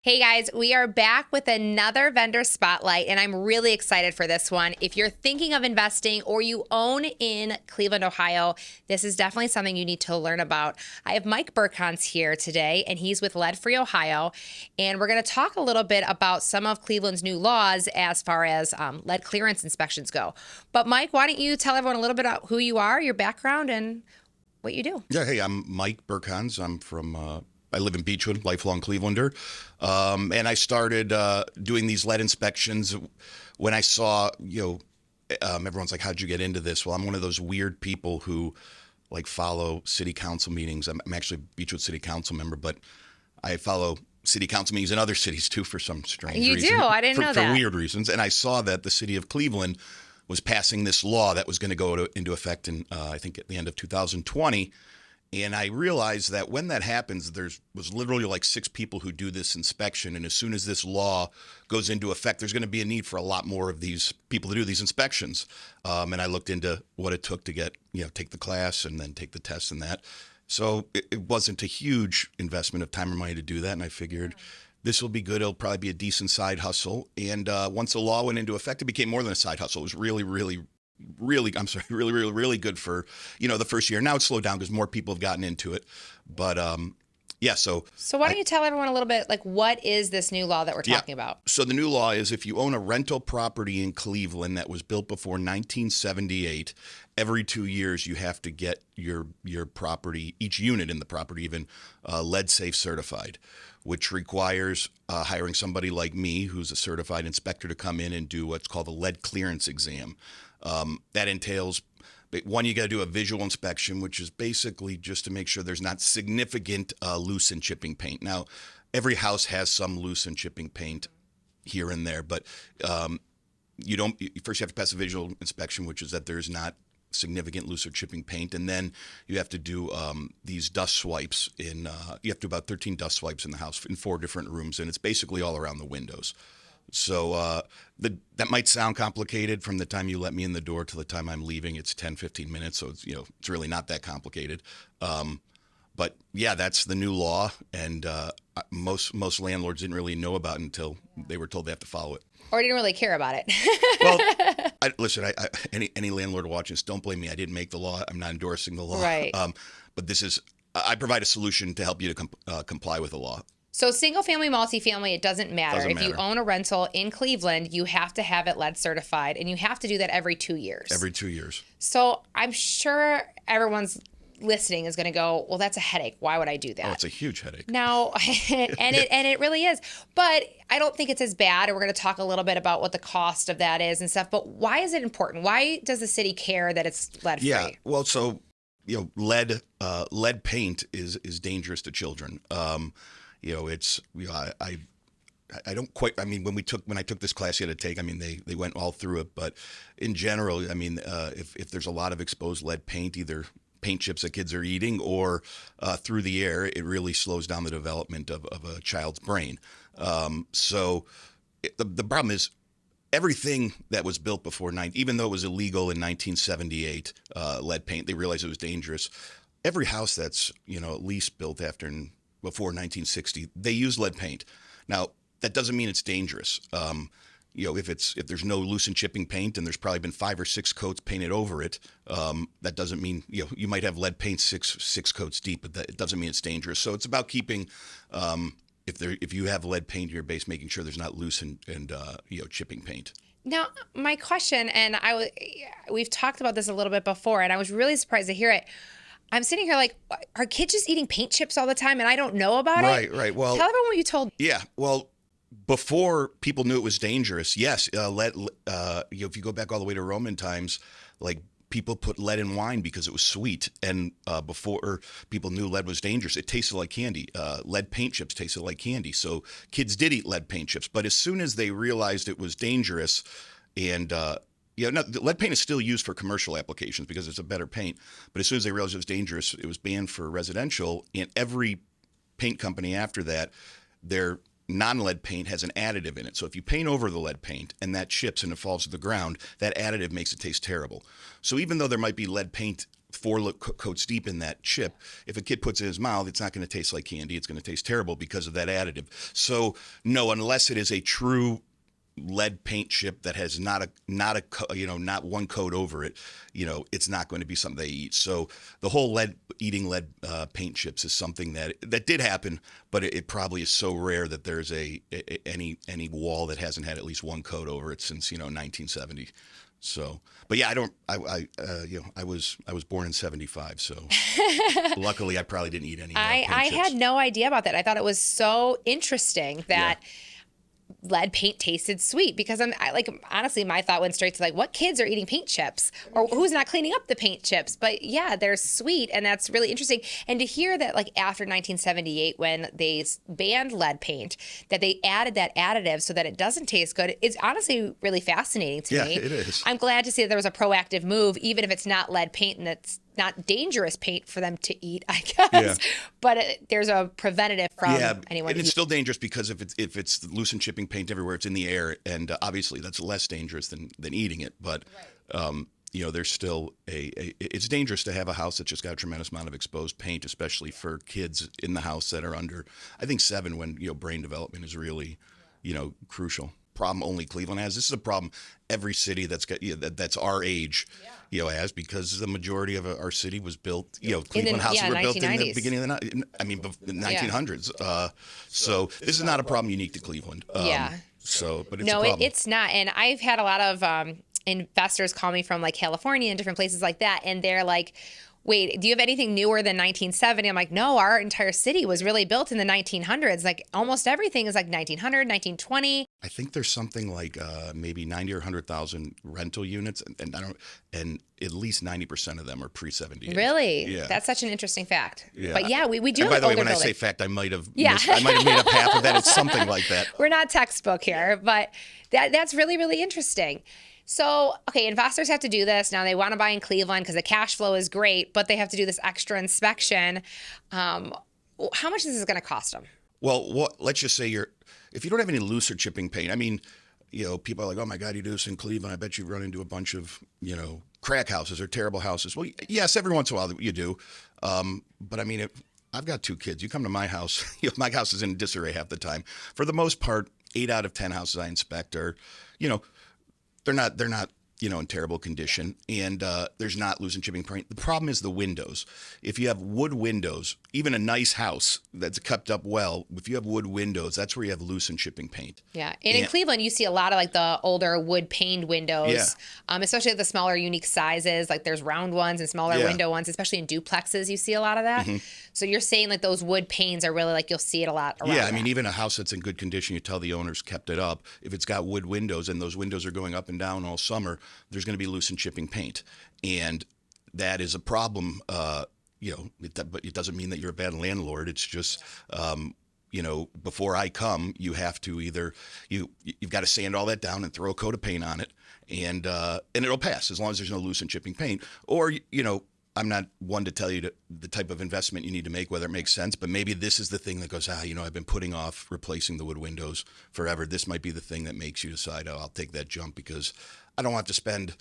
Hey guys, we are back with another vendor spotlight, and I'm really excited for this one. If you're thinking of investing or you own in Cleveland, Ohio, this is definitely something you need to learn about. I have Mike Burkons here today, and he's with Lead Free Ohio, and we're going to talk a little bit about some of Cleveland's new laws as far as lead clearance inspections go. But Mike, why don't you tell everyone a little bit about who you are, your background, and what you do? Yeah, hey, I'm Mike Burkons. I live in Beechwood, lifelong Clevelander. And I started doing these lead inspections when I saw, everyone's like, how'd you get into this? Well, I'm one of those weird people who follow city council meetings. I'm actually a Beechwood city council member, but I follow city council meetings in other cities too for some strange reason. You do? I didn't know that. For weird reasons. And I saw that the city of Cleveland was passing this law that was going to go into effect in, I think, at the end of 2020. And I realized that when that happens, was literally like 6 people who do this inspection. And as soon as this law goes into effect, there's going to be a need for a lot more of these people to do these inspections. And I looked into what it took to take the class and then take the test and that. So it wasn't a huge investment of time or money to do that. And I figured this will be good. It'll probably be a decent side hustle. And once the law went into effect, it became more than a side hustle. It was really good for, the first year. Now it's slowed down because more people have gotten into it. But so why don't you tell everyone a little bit, what is this new law that we're talking about? So the new law is if you own a rental property in Cleveland that was built before 1978, every 2 years you have to get your property, each unit in the property even, lead safe certified, which requires hiring somebody like me who's a certified inspector to come in and do what's called a lead clearance exam. That entails, one, you got to do a visual inspection, which is basically just to make sure there's not significant loose and chipping paint. Now, every house has some loose and chipping paint here and there, but first you have to pass a visual inspection, which is that there's not significant loose or chipping paint, and then you have to do these dust swipes you have to do about 13 dust swipes in the house in 4 different rooms, and it's basically all around the windows. So that might sound complicated from the time you let me in the door to the time I'm leaving. It's 10, 15 minutes. So it's really not that complicated. But yeah, that's the new law. And most landlords didn't really know about it until they were told they have to follow it. Or didn't really care about it. Well, listen, any landlord watching this, don't blame me. I didn't make the law. I'm not endorsing the law. Right. But I provide a solution to help you to comply with the law. So single family, multifamily, it doesn't matter. If you own a rental in Cleveland, you have to have it lead certified, and you have to do that every 2 years. Every 2 years. So I'm sure everyone's listening is going to go, well, that's a headache. Why would I do that? Oh, it's a huge headache. Now, and it really is. But I don't think it's as bad, and we're going to talk a little bit about what the cost of that is and stuff. But why is it important? Why does the city care that it's lead free? Yeah, well, so lead paint is dangerous to children. I don't quite. I mean, when I took this class you had to take, I mean, they went all through it, but in general, I mean, if there's a lot of exposed lead paint, either paint chips that kids are eating or through the air, it really slows down the development of a child's brain. The problem is everything that was built before even though it was illegal in 1978, lead paint, they realized it was dangerous. Every house that's at least built before 1960, they use lead paint. Now, that doesn't mean it's dangerous. If there's no loose and chipping paint and there's probably been 5 or 6 coats painted over it, that doesn't mean, you might have lead paint six coats deep, but it doesn't mean it's dangerous. So it's about keeping, if you have lead paint in your base, making sure there's not loose and chipping paint. Now, my question, and we've talked about this a little bit before, and I was really surprised to hear it. I'm sitting here like, are kids just eating paint chips all the time and I don't know about it? Right. Well, tell everyone what you told. Yeah. Well, before people knew it was dangerous, yes. Lead. If you go back all the way to Roman times, people put lead in wine because it was sweet. And before people knew lead was dangerous, it tasted like candy. Lead paint chips tasted like candy. So kids did eat lead paint chips. But as soon as they realized it was dangerous, and lead paint is still used for commercial applications because it's a better paint. But as soon as they realized it was dangerous, it was banned for residential. And every paint company after that, their non-lead paint has an additive in it. So if you paint over the lead paint and that chips and it falls to the ground, that additive makes it taste terrible. So even though there might be lead paint coats deep in that chip. If a kid puts it in his mouth, it's not going to taste like candy. It's going to taste terrible because of that additive. So no, unless it is a true lead paint chip that has not one coat over it, it's not going to be something they eat. So the whole eating lead paint chips is something that did happen, but it probably is so rare that there's any wall that hasn't had at least one coat over it since 1970. So, but yeah, I was born in 75, so luckily I probably didn't eat any. I had no idea about that. I thought it was so interesting that lead paint tasted sweet, because honestly, my thought went straight to what kids are eating paint chips, or who's not cleaning up the paint chips. But yeah, they're sweet, and that's really interesting. And to hear that after 1978, when they banned lead paint, that they added that additive so that it doesn't taste good, is honestly really fascinating to me. Yeah, it is. I'm glad to see that there was a proactive move, even if it's not lead paint and it's not dangerous paint for them to eat, I guess. Yeah. But there's a preventative from anyone. And it's still dangerous because if it's loose and chipping paint everywhere, it's in the air, and obviously that's less dangerous than eating it. But there's still it's dangerous to have a house that's just got a tremendous amount of exposed paint, especially for kids in the house that are under, I think, 7, when brain development is really crucial. Problem only Cleveland has. This is a problem every city that's got that's our age has, because the majority of our city was built, Cleveland houses were built in the beginning of the 1900s. So this is not a problem unique to Cleveland. But it's a problem. It's not. And I've had a lot of investors call me from California and different places like that, and they're like, wait, do you have anything newer than 1970? I'm like, no, our entire city was really built in the 1900s. Almost everything is 1900, 1920. I think there's something maybe 90 or 100,000 rental units, and at least 90% of them are pre-78. Really? Yeah. That's such an interesting fact. Yeah. But yeah, we do. And by the way, when I say fact, I might have made up half of that. It's something like that. We're not textbook here, but that's really, really interesting. So, okay, investors have to do this. Now they want to buy in Cleveland because the cash flow is great, but they have to do this extra inspection. How much is this going to cost them? Well, let's just say if you don't have any loose or chipping paint, I mean, people are like, oh my God, you do this in Cleveland. I bet you run into a bunch of, crack houses or terrible houses. Well, yes, every once in a while you do. But I mean, I've got 2 kids. You come to my house, my house is in disarray half the time. For the most part, 8 out of 10 houses I inspect are, they're not in terrible condition, and there's not loose and chipping paint. The problem is the windows. If you have wood windows, even a nice house that's kept up well, if you have wood windows, that's where you have loose and chipping paint. Yeah, and in Cleveland, you see a lot of the older wood paned windows, especially the smaller unique sizes. There's round ones and smaller window ones, especially in duplexes. You see a lot of that. Mm-hmm. So you're saying those wood panes are really you'll see it a lot around. Yeah, I mean, even a house that's in good condition, you tell the owners kept it up. If it's got wood windows and those windows are going up and down all summer, there's going to be loose and chipping paint, and that is a problem. But it doesn't mean that you're a bad landlord. It's just before I come, you have to either you've got to sand all that down and throw a coat of paint on it, and it'll pass as long as there's no loose and chipping paint. Or I'm not one to tell you the type of investment you need to make, whether it makes sense, but maybe this is the thing that goes, I've been putting off replacing the wood windows forever. This might be the thing that makes you decide, I'll take that jump, because I don't have to spend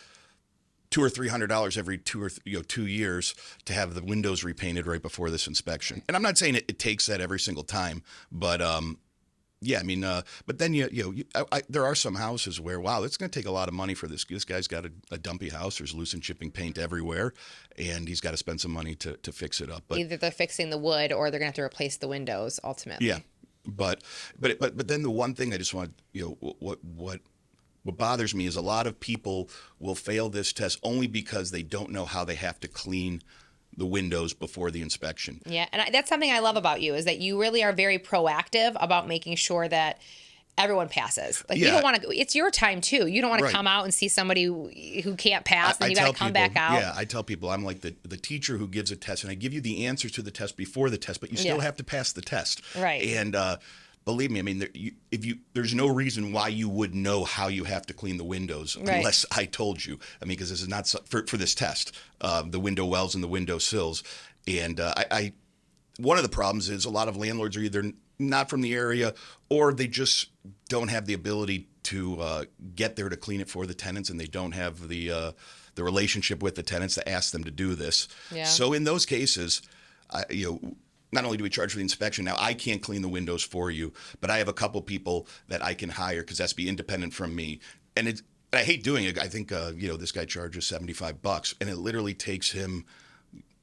$200 or $300 every 2 years to have the windows repainted right before this inspection. And I'm not saying it takes that every single time, but but then there are some houses where, wow, it's going to take a lot of money for this. This guy's got a dumpy house. There's loose and chipping paint everywhere, and he's got to spend some money to fix it up. But either they're fixing the wood or they're going to have to replace the windows ultimately. Yeah, but then the one thing I just want what bothers me is a lot of people will fail this test only because they don't know how they have to clean the windows before the inspection. Yeah, and that's something I love about you, is that you really are very proactive about making sure that everyone passes. You don't want to. It's your time too. You don't want to come out and see somebody who can't pass, and you got to come back out. Yeah, I tell people I'm like the teacher who gives a test, and I give you the answers to the test before the test, but you still have to pass the test. Right. And believe me, I mean, there's no reason why you would know how you have to clean the windows unless I told you. I mean, because this is not for this test, the window wells and the window sills. And one of the problems is a lot of landlords are either not from the area or they just don't have the ability to get there to clean it for the tenants, and they don't have the the relationship with the tenants to ask them to do this. Yeah. So in those cases, not only do we charge for the inspection, now I can't clean the windows for you, but I have a couple people that I can hire because that's be independent from me. And I hate doing it. I think, this guy charges $75 and it literally takes him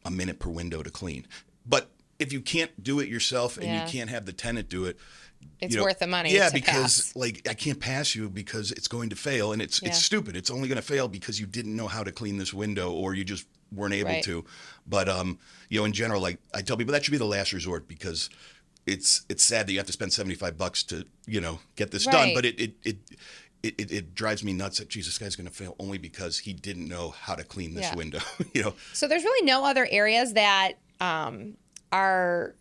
a minute per window to clean. But if you can't do it yourself and you can't have the tenant do it, it's worth the money. Yeah, to because pass. I can't pass you because it's going to fail, and it's stupid. It's only going to fail because you didn't know how to clean this window or you just weren't able to. But in general, like I tell people, that should be the last resort because it's sad that you have to spend $75 to get this done. But it drives me nuts that Jesus, this guy's going to fail only because he didn't know how to clean this window. So there's really no other areas that are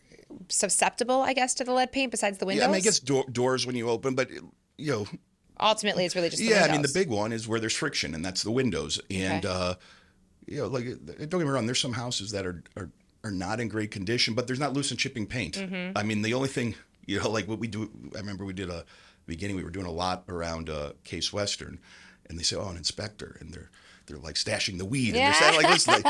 susceptible, I guess, to the lead paint besides the windows? Yeah, I guess doors when you open, but ultimately it's really just the windows. I mean, the big one is where there's friction, and that's the windows. And don't get me wrong, there's some houses that are not in great condition, but there's not loose and chipping paint. Mm-hmm. I mean, the only thing like what we do, I remember we did we were doing a lot around Case Western, and they say, an inspector, and they're like stashing the weed, and they're saying like this. Like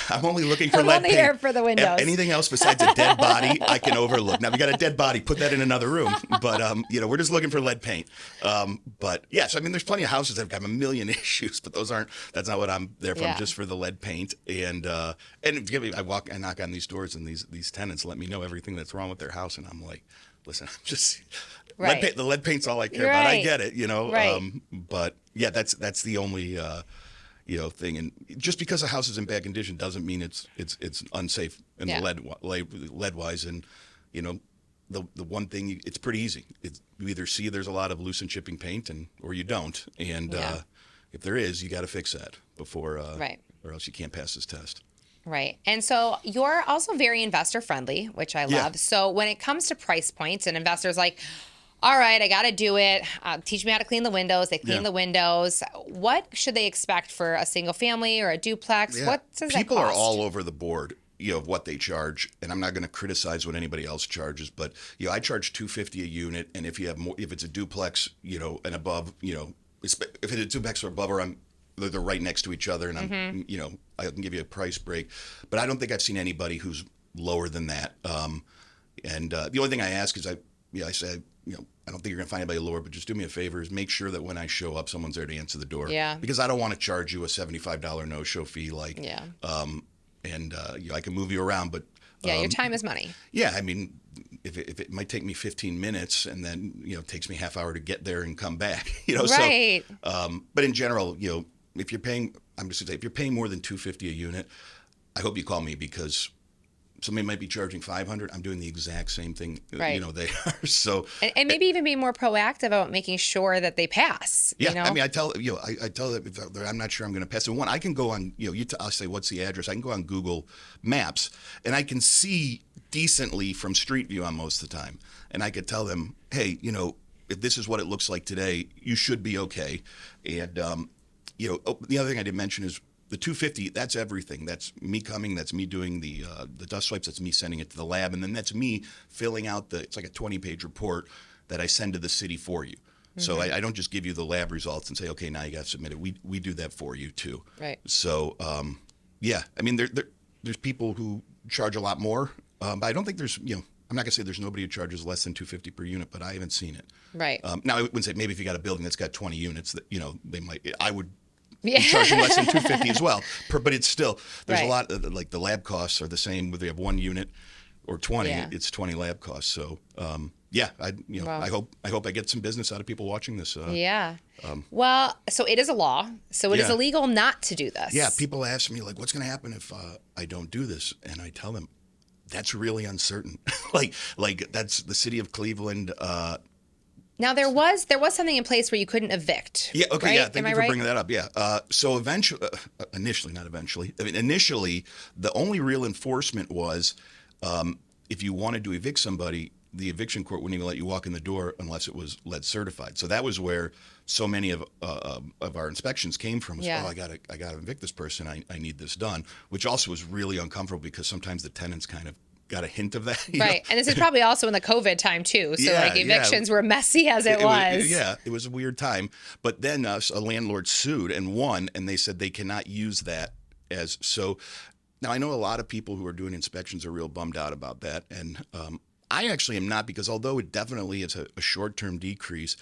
I'm only looking for lead paint. Here for the windows. Anything else besides a dead body, I can overlook. Now, if you got a dead body, put that in another room. But we're just looking for lead paint. But yes, I mean, there's plenty of houses that have a million issues, but that's not what I'm there for. I'm just for the lead paint. And I knock on these doors, and these tenants let me know everything that's wrong with their house, and I'm like, listen, I'm just the lead paint's all I care about. I get it, but yeah, that's the only thing. And just because a house is in bad condition doesn't mean it's unsafe in the lead wise. And the one thing, it's pretty easy. You either see there's a lot of loose and chipping paint, or you don't. And if there is, you got to fix that before, or else you can't pass this test. Right. And so you're also very investor friendly, which I love. Yeah. So when it comes to price points and investors like, all right, I got to do it. Teach me how to clean the windows. They clean the windows. What should they expect for a single family or a duplex? Yeah. What does that cost? People are all over the board, of what they charge. And I'm not going to criticize what anybody else charges, but I charge $250 a unit. And if you have more, if it's a duplex, and above, if it's a duplex or above, or they're right next to each other, and I'm, I can give you a price break. But I don't think I've seen anybody who's lower than that. The only thing I ask is I say, I don't think you're going to find anybody lower, but just do me a favor, is make sure that when I show up, someone's there to answer the door. Yeah. Because I don't want to charge you a $75 no-show fee. I can move you around, but... your time is money. Yeah, I mean, if it might take me 15 minutes and then, it takes me half hour to get there and come back, Right. So, but in general, if you're paying, I'm just going to say, if you're paying more than $250 a unit, I hope you call me because... somebody might be charging $500. I'm doing the exact same thing. Right. They are. So and maybe even be more proactive about making sure that they pass. Yeah. I mean, I tell them if I'm not sure I'm going to pass. And one, I can go on. I'll say, what's the address? I can go on Google Maps and I can see decently from Street View on most of the time. And I could tell them, hey, if this is what it looks like today, you should be okay. And the other thing I didn't mention is, the $250, that's everything. That's me coming. That's me doing the dust swipes. That's me sending it to the lab. And then that's me filling out it's like a 20-page report that I send to the city for you. Mm-hmm. So I don't just give you the lab results and say, okay, now you got to submit it. We do that for you too. Right. So, I mean, there's people who charge a lot more. But I don't think there's, I'm not going to say there's nobody who charges less than $250 per unit, but I haven't seen it. Right. Now, I wouldn't say maybe if you got a building that's got 20 units, that they might, I would be charging less than $250 as well. But it's still, there's a lot of, like the lab costs are the same whether you have one unit or 20. Yeah. It's 20 lab costs. So I hope I get some business out of people watching this. Well, so it is a law. So it is illegal not to do this. Yeah. People ask me like, what's going to happen if I don't do this? And I tell them, that's really uncertain. like that's the city of Cleveland. Now there was something in place where you couldn't evict. Yeah. Okay. Right? Yeah. Thank you for bringing that up. Yeah. So initially, the only real enforcement was if you wanted to evict somebody, the eviction court wouldn't even let you walk in the door unless it was lead certified. So that was where so many of our inspections came from. Was, I gotta evict this person. I need this done, which also was really uncomfortable because sometimes the tenants kind of got a hint of that. Right. And this is probably also in the COVID time too. So like evictions were messy as it was. Yeah, it was a weird time. But then a landlord sued and won, and they said they cannot use that as so. Now, I know a lot of people who are doing inspections are real bummed out about that. And I actually am not, because although it definitely is a short-term decrease,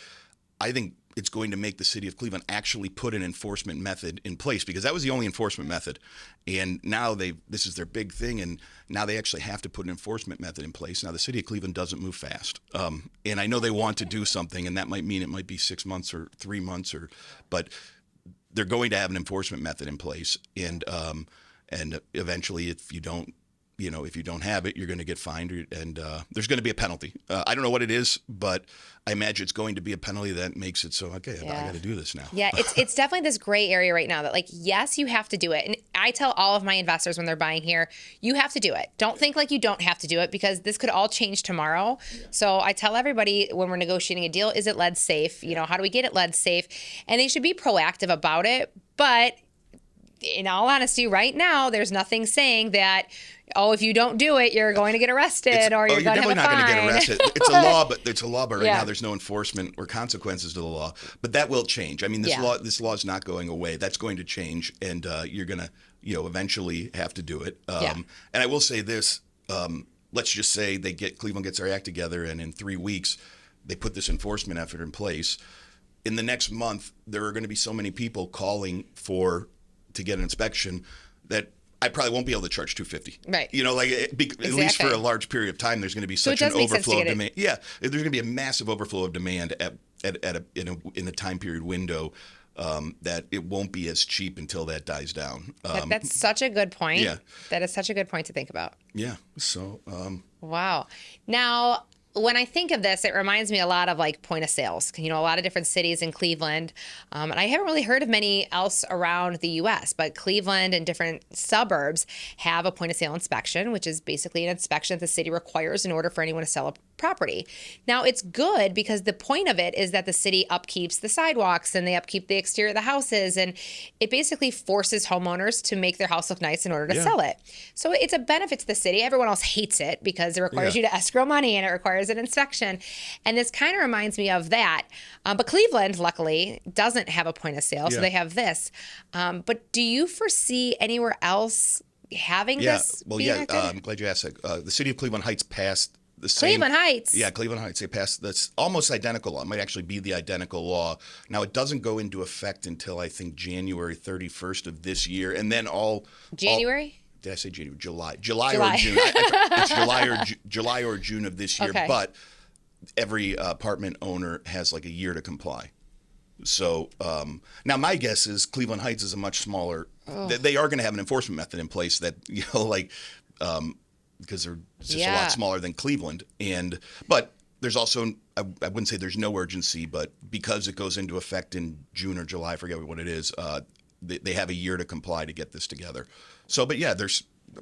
I think it's going to make the city of Cleveland actually put an enforcement method in place, because that was the only enforcement method. And now this is their big thing, and now they actually have to put an enforcement method in place. Now, the city of Cleveland doesn't move fast. And I know they want to do something, and that might mean it might be 6 months or 3 months, but they're going to have an enforcement method in place. And eventually, if you don't have it, you're going to get fined, and there's going to be a penalty. I don't know what it is, but I imagine it's going to be a penalty that makes it so, okay, I got to do this now. Yeah, it's definitely this gray area right now that, like, yes, you have to do it. And I tell all of my investors when they're buying here, you have to do it. Don't think like you don't have to do it, because this could all change tomorrow. So I tell everybody when we're negotiating a deal, is it lead safe? How do we get it lead safe? And they should be proactive about it. But in all honesty, right now, there's nothing saying that, if you don't do it, you're going to get arrested or you're going to have a fine. You're definitely not going to get arrested. It's a law, but right now there's no enforcement or consequences to the law. But that will change. I mean, this law is not going away. That's going to change, and you're going to, eventually have to do it. And I will say this: let's just say Cleveland gets their act together, and in 3 weeks they put this enforcement effort in place. In the next month, there are going to be so many people calling to get an inspection that I probably won't be able to charge $250. Right. At least for a large period of time, there's going to be such an overflow of demand. Yeah, there's going to be a massive overflow of demand in a time period window that it won't be as cheap until that dies down. That's such a good point. Yeah. That is such a good point to think about. Yeah. So. Wow. Now, when I think of this, it reminds me a lot of like point of sales. A lot of different cities in Cleveland. And I haven't really heard of many else around the U.S., but Cleveland and different suburbs have a point of sale inspection, which is basically an inspection that the city requires in order for anyone to sell a property. Now, it's good because the point of it is that the city upkeeps the sidewalks and they upkeep the exterior of the houses, and it basically forces homeowners to make their house look nice in order to sell it. So it's a benefit to the city. Everyone else hates it because it requires you to escrow money and it requires an inspection. And this kind of reminds me of that. But Cleveland, luckily, doesn't have a point of sale, so they have this. But do you foresee anywhere else having this? Well, I'm glad you asked that. The city of Cleveland Heights passed the same. Cleveland Heights. Yeah, Cleveland Heights. They passed this almost identical law. It might actually be the identical law. Now, it doesn't go into effect until, I think, January 31st of this year. And then January? Did I say January? July or June. It's July or June of this year. Okay. But every apartment owner has like a year to comply. So now my guess is Cleveland Heights is a much smaller. They are going to have an enforcement method in place that, because they're just a lot smaller than Cleveland. But there's also, I wouldn't say there's no urgency, but because it goes into effect in June or July, I forget what it is, they have a year to comply to get this together. So, but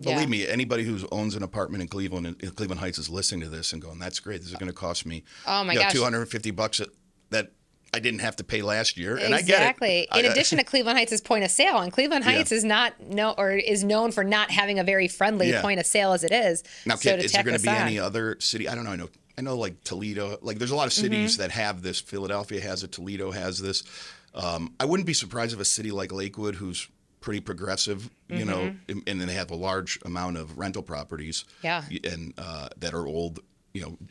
believe me, anybody who owns an apartment in Cleveland Heights is listening to this and going, that's great. This is going to cost me gosh, $250 that I didn't have to pay last year, and exactly. I get it. In addition to Cleveland Heights' point of sale, and Cleveland Heights is known for not having a very friendly point of sale as it is. Now, is there going to be any other city? I don't know. I know like Toledo. Like there's a lot of cities that have this. Philadelphia has it. Toledo has this. I wouldn't be surprised if a city like Lakewood, who's pretty progressive, and then they have a large amount of rental properties, and that are old.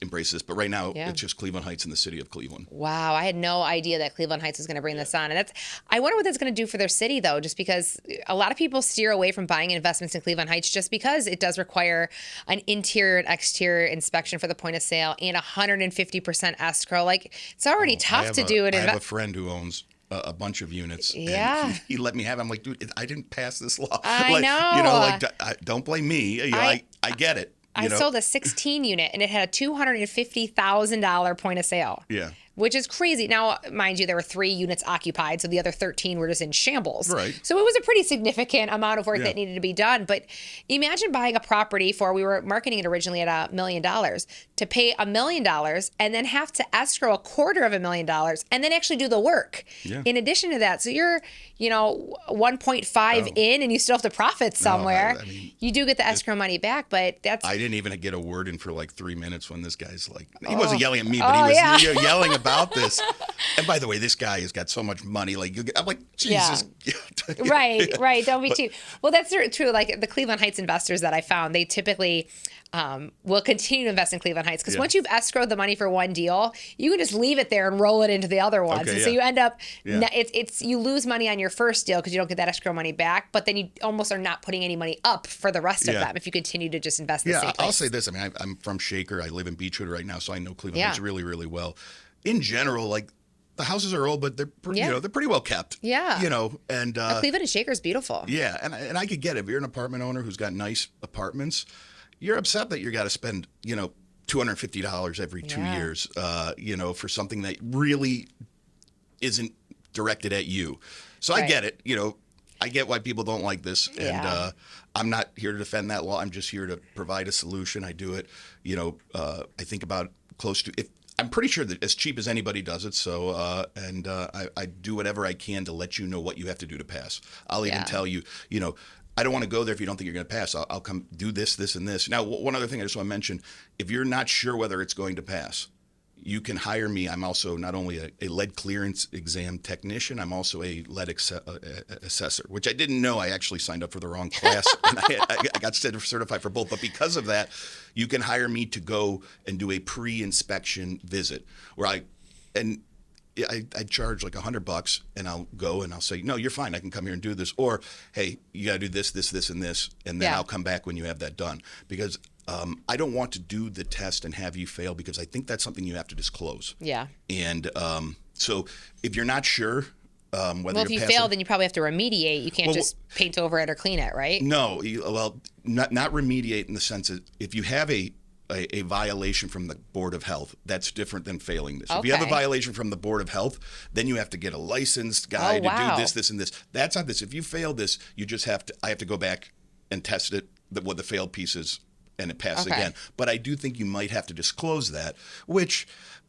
Embrace this. But right now, it's just Cleveland Heights and the city of Cleveland. Wow. I had no idea that Cleveland Heights was going to bring this on. And I wonder what that's going to do for their city, though, just because a lot of people steer away from buying investments in Cleveland Heights just because it does require an interior and exterior inspection for the point of sale and 150% escrow. Like, it's already tough to do it. I have a friend who owns a bunch of units. Yeah. And he let me have it. I'm like, dude, I didn't pass this law. I know. Don't blame me. I get it. I sold a 16 unit and it had a $250,000 point of sale. Yeah. which is crazy. Now, mind you, there were 3 units occupied, so the other 13 were just in shambles. Right. So it was a pretty significant amount of work Yeah. that needed to be done. But imagine buying a property we were marketing it originally at $1 million, to pay $1 million and then have to escrow $250,000 and then actually do the work Yeah. in addition to that. So you're, 1.5 in and you still have to profit somewhere. I mean, you do get the escrow money back, but that's... I didn't even get a word in for like 3 minutes when this guy's like, he wasn't yelling at me, but he was yeah. yelling about this. And by the way, this guy has got so much money. Like, I'm like, Jesus. Right. Don't be too... Well, that's true. Like the Cleveland Heights investors that I found, they typically will continue to invest in Cleveland Heights because once you've escrowed the money for one deal, you can just leave it there and roll it into the other ones. Okay, and so you end up, Yeah. you lose money on your first deal because you don't get that escrow money back, but then you almost are not putting any money up for the rest of Yeah. them if you continue to just invest in the same place. I'll say this. I mean, I'm from Shaker. I live in Beechwood right now, so I know Cleveland Yeah. Heights really, really well. In general, like, the houses are old, but they're Yeah. they're pretty well kept. Yeah. And Cleveland and Shaker is beautiful. yeah, and I could get it. If you're an apartment owner who's got nice apartments, you're upset that you got to spend $250 every 2 Yeah. years, for something that really isn't directed at you. So I Right. get it. I get why people don't like this, and Yeah. I'm not here to defend that law. I'm just here to provide a solution. I do it. I think about close to if. I'm pretty sure that as cheap as anybody does it. So, I do whatever I can to let you know what you have to do to pass. I'll even Yeah. tell you, I don't want to go there if you don't think you're going to pass. I'll come do this, this, and this. Now, one other thing I just want to mention, if you're not sure whether it's going to pass, you can hire me. I'm also not only a lead clearance exam technician, I'm also a lead assessor, which I didn't know. I actually signed up for the wrong class, and I got certified for both. But because of that, you can hire me to go and do a pre-inspection visit where I charge like $100 and I'll go and I'll say, no, you're fine. I can come here and do this. Or, hey, you got to do this, this, this, and this. And then Yeah. I'll come back when you have that done. Because I don't want to do the test and have you fail because I think that's something you have to disclose. Yeah. And so if you're not sure whether Well, if you you're fail, passing, then you probably have to remediate. You can't just paint over it or clean it, right? no, not remediate in the sense that if you have a violation from the Board of Health, that's different than failing this. If you have a Okay. violation from the Board of Health, then you have to get a licensed guy to wow. do this, this, and this. That's not this. If you fail this, you just I have to go back and test it, what the failed piece is, and it passes Okay. again. But I do think you might have to disclose that, which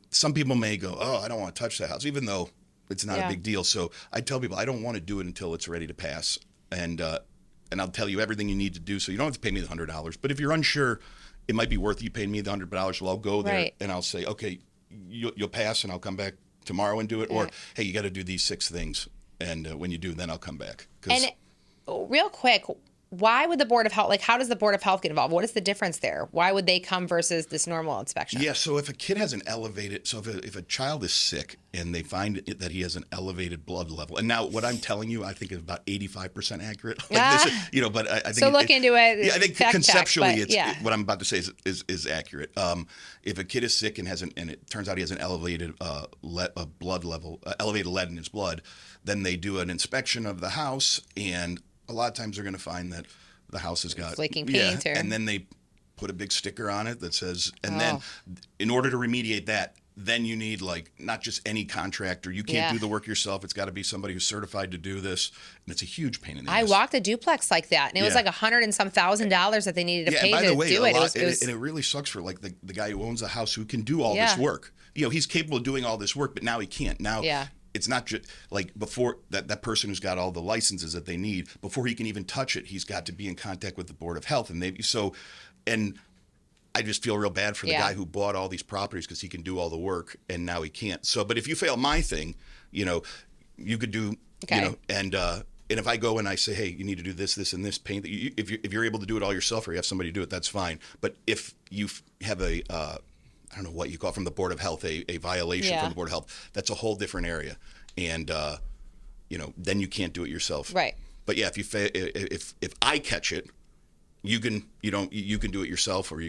some people may go, oh, I don't want to touch that house, even though it's not Yeah. a big deal. So I tell people I don't want to do it until it's ready to pass. And I'll tell you everything you need to do. So you don't have to pay me the $100. But if you're unsure, it might be worth you paying me the $100. Well, I'll go there Right. and I'll say, okay, you'll pass, and I'll come back tomorrow and do it. Or, hey, you got to do these 6 things. And when you do, then I'll come back. 'Cause- And real quick, why would the Board of Health, how does the Board of Health get involved? What is the difference there? Why would they come versus this normal inspection? Yeah, so if a kid has an elevated, if a child is sick and they find that he has an elevated blood level, and now what I'm telling you, I think is about 85% accurate. But I think So look into it. Yeah, I think fact conceptually, check, what I'm about to say is accurate. If a kid is sick and and it turns out he has an elevated blood level, elevated lead in his blood, then they do an inspection of the house, and a lot of times they're going to find that the house has got flaking paint, and then they put a big sticker on it that says, and Oh. then in order to remediate that, then you need not just any contractor. You can't do the work yourself. It's got to be somebody who's certified to do this, and it's a huge pain in the ass. I walked a duplex like that, and it was Yeah. like $100 and some $1,000 that they needed to pay and by to the way, do a it. lot, It was and it really sucks for the guy who owns the house who can do all this Yeah. work. He's capable of doing all this work, but now he can't. Now Yeah. it's not just before that person who's got all the licenses that they need, before he can even touch it, he's got to be in contact with the Board of Health. And I just feel real bad for the guy who bought all these properties because he can do all the work and now he can't. So, but if you fail my thing, you could do, and if I go and I say, hey, you need to do this, this, and this paint, if you're able to do it all yourself or you have somebody do it, that's fine. But if you have I don't know what you call it, from the Board of Health, a violation from the Board of Health, that's a whole different area. And, then you can't do it yourself. Right. But yeah, if I catch it, you can do it yourself, or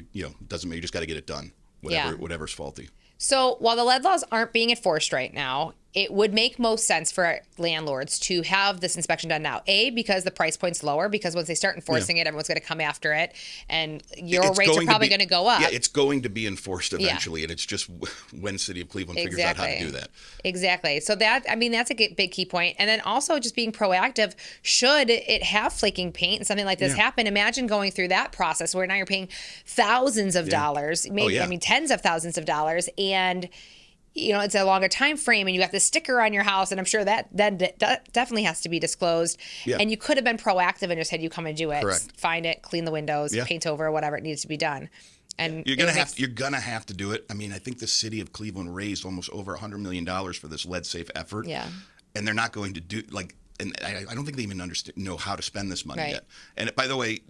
doesn't matter. You just got to get it done. Whatever's faulty. So while the lead laws aren't being enforced right now, it would make most sense for landlords to have this inspection done now. A, because the price point's lower, because once they start enforcing it, everyone's going to come after it, and your rates are probably going to go up. Yeah, it's going to be enforced eventually, and it's just when City of Cleveland figures out how to do that. Exactly. So that's a big key point. And then also just being proactive, should it have flaking paint and something like this happen, imagine going through that process where now you're paying thousands of dollars, maybe, tens of thousands of dollars, and it's a longer time frame, and you got the sticker on your house, and I'm sure that definitely has to be disclosed. Yeah. And you could have been proactive and just had you come and do it. Correct. Find it, clean the windows, paint over, whatever it needs to be done. And you're gonna have to do it. I mean, I think the City of Cleveland raised almost over $100 million for this lead safe effort. Yeah. And they're not going to do and I don't think they even know how to spend this money yet. And by the way,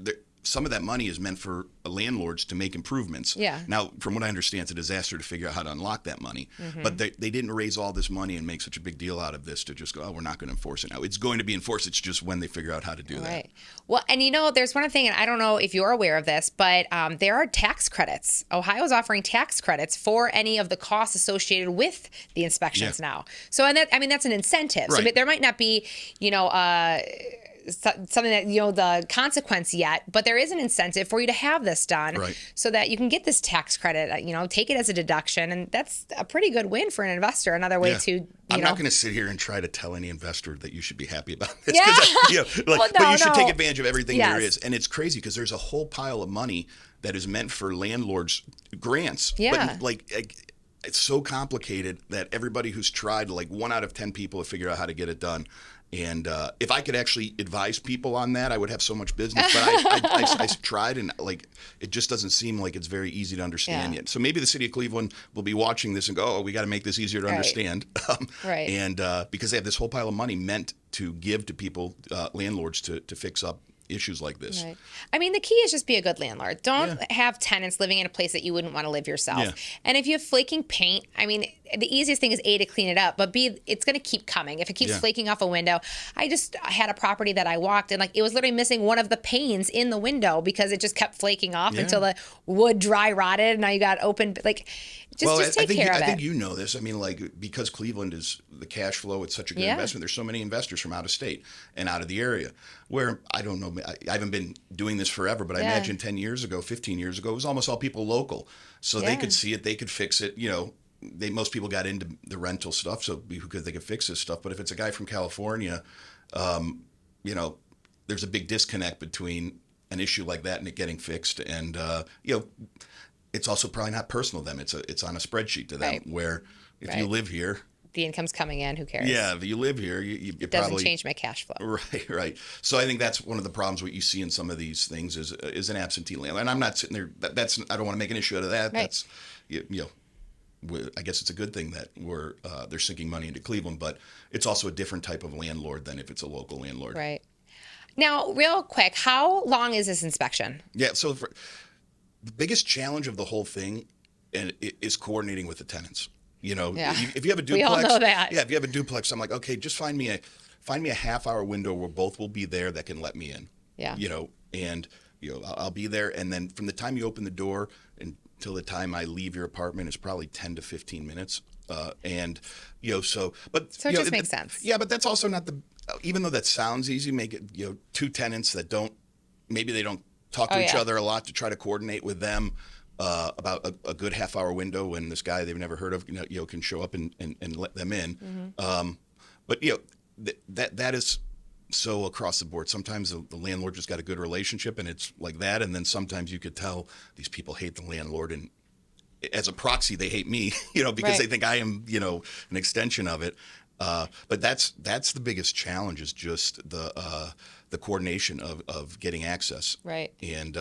some of that money is meant for landlords to make improvements. Yeah. Now, from what I understand, it's a disaster to figure out how to unlock that money. Mm-hmm. But they didn't raise all this money and make such a big deal out of this to just go, oh, we're not going to enforce it now. It's going to be enforced. It's just when they figure out how to do that. Right. Well, and there's one thing, and I don't know if you're aware of this, but there are tax credits. Ohio's offering tax credits for any of the costs associated with the inspections now. So, and that's an incentive. Right. So there might not be, something that the consequence yet, but there is an incentive for you to have this done, so that you can get this tax credit. Take it as a deduction, and that's a pretty good win for an investor. Another way to I'm not going to sit here and try to tell any investor that you should be happy about this. Yeah. But you should take advantage of everything there is, and it's crazy because there's a whole pile of money that is meant for landlords grants. Yeah. But it's so complicated that everybody who's tried, 1 out of 10 people have figured out how to get it done. And if I could actually advise people on that, I would have so much business. But I tried, and it just doesn't seem like it's very easy to understand yet. So maybe the City of Cleveland will be watching this and go, "Oh, we got to make this easier to understand." And because they have this whole pile of money meant to give to people, landlords, to fix up issues like this. Right. I mean, the key is just be a good landlord. Don't have tenants living in a place that you wouldn't want to live yourself. Yeah. And if you have flaking paint, I mean, the easiest thing is A, to clean it up, but B, it's going to keep coming. If it keeps flaking off a window, I had a property that I walked and it was literally missing one of the panes in the window because it just kept flaking off until the wood dry rotted, and now you got open, just take care of it. I think you know this. I mean, because Cleveland is the cash flow, it's such a good investment. There's so many investors from out of state and out of the area where, I don't know, I haven't been doing this forever, but I imagine 10 years ago, 15 years ago, it was almost all people local. So they could see it, they could fix it. Most people got into the rental stuff, so because they could fix this stuff. But if it's a guy from California, there's a big disconnect between an issue like that and it getting fixed. And, it's also probably not personal to them. It's on a spreadsheet to them where if you live here, the income's coming in, who cares? Yeah, if you live here, you it doesn't change my cash flow. Right. So I think that's one of the problems what you see in some of these things is an absentee landlord. And I'm not sitting there. I don't want to make an issue out of that. Right. That's I guess it's a good thing that they're sinking money into Cleveland, but it's also a different type of landlord than if it's a local landlord. Right. Now, real quick, how long is this inspection? Yeah. So the biggest challenge of the whole thing is coordinating with the tenants. If you have a duplex, we all know that. Yeah, if you have a duplex, I'm like, okay, just find me a half-hour window where both will be there that can let me in. Yeah. I'll be there, and then from the time you open the door until the time I leave your apartment is probably 10 to 15 minutes. So it just makes sense. Yeah, but that's also not even though that sounds easy, make it, two tenants that don't talk to each other a lot to try to coordinate with them. About a good half-hour window when this guy they've never heard of, can show up and let them in. Mm-hmm. But that is so across the board. Sometimes the landlord just got a good relationship and it's like that, and then sometimes you could tell these people hate the landlord, and as a proxy they hate me, because they think I am, an extension of it. But that's the biggest challenge is just the coordination of getting access. Right. And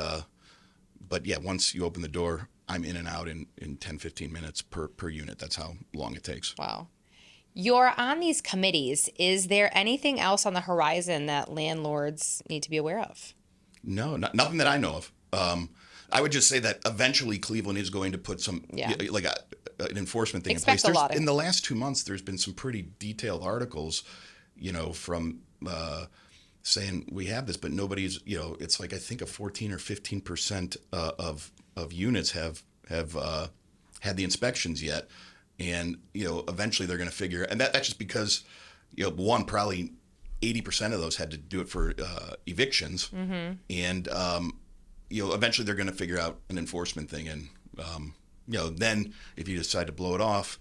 but once you open the door, I'm in and out in 10, 15 minutes per unit. That's how long it takes. Wow. You're on these committees. Is there anything else on the horizon that landlords need to be aware of? No, nothing that I know of. I would just say that eventually Cleveland is going to put some, an enforcement thing in place. In the last 2 months, there's been some pretty detailed articles, from saying we have this, but nobody's, it's I think a 14 or 15% of units have had the inspections yet. and eventually they're going to figure, and that's just because one, probably 80% of those had to do it for evictions, and eventually they're going to figure out an enforcement thing, and then if you decide to blow it off,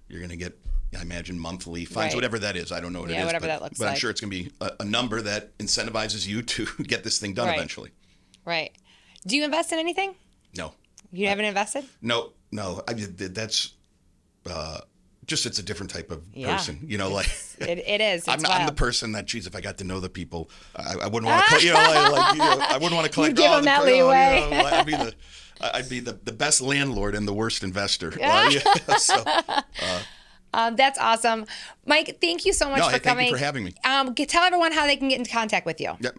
you're going to get, I imagine, monthly fines, Right. whatever that is. I don't know what it is, whatever that looks but I'm like. sure it's going to be a number that incentivizes you to get this thing done Right. eventually. Right. Do you invest in anything? No, You haven't invested? no. That's just, it's a different type of Yeah. person, like. It is. It's I'm the wild. person that, geez, if I got to know the people, I wouldn't want to, I wouldn't want to collect. give them that leeway. I'd be the best landlord and the worst investor. So, That's awesome. Mike, thank you so much for coming. thank you for having me. Tell everyone how they can get in contact with you. Yep.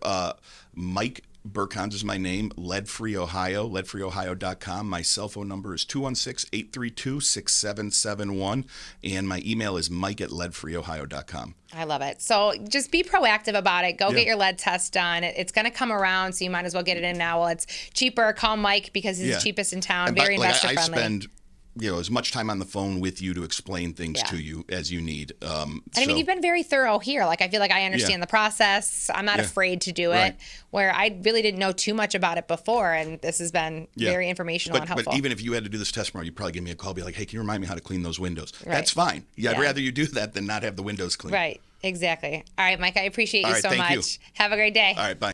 Mike Burkons is my name. Lead-free Ohio, leadfreeohio.com. My cell phone number is 216-832-6771, and my email is mike@leadfreeohio.com. I love it. So just be proactive about it. Go Yeah. get your lead test done. It's going to come around, so you might as well get it in now while it's cheaper. Call Mike because he's the cheapest in town. And Very investor I friendly. spend as much time on the phone with you to explain things Yeah. to you as you need. And I mean, you've been very thorough here. Like, I feel like I understand the process. I'm not afraid to do it, Right. where I really didn't know too much about it before. And this has been very informational and helpful. But even if you had to do this test tomorrow, you'd probably give me a call, be like, hey, can you remind me how to clean those windows? Right. That's fine. I'd Yeah. rather you do that than not have the windows cleaned. Right. Exactly. All right, Mike, I appreciate you All right, so thank you. much. Have a great day. All right, bye.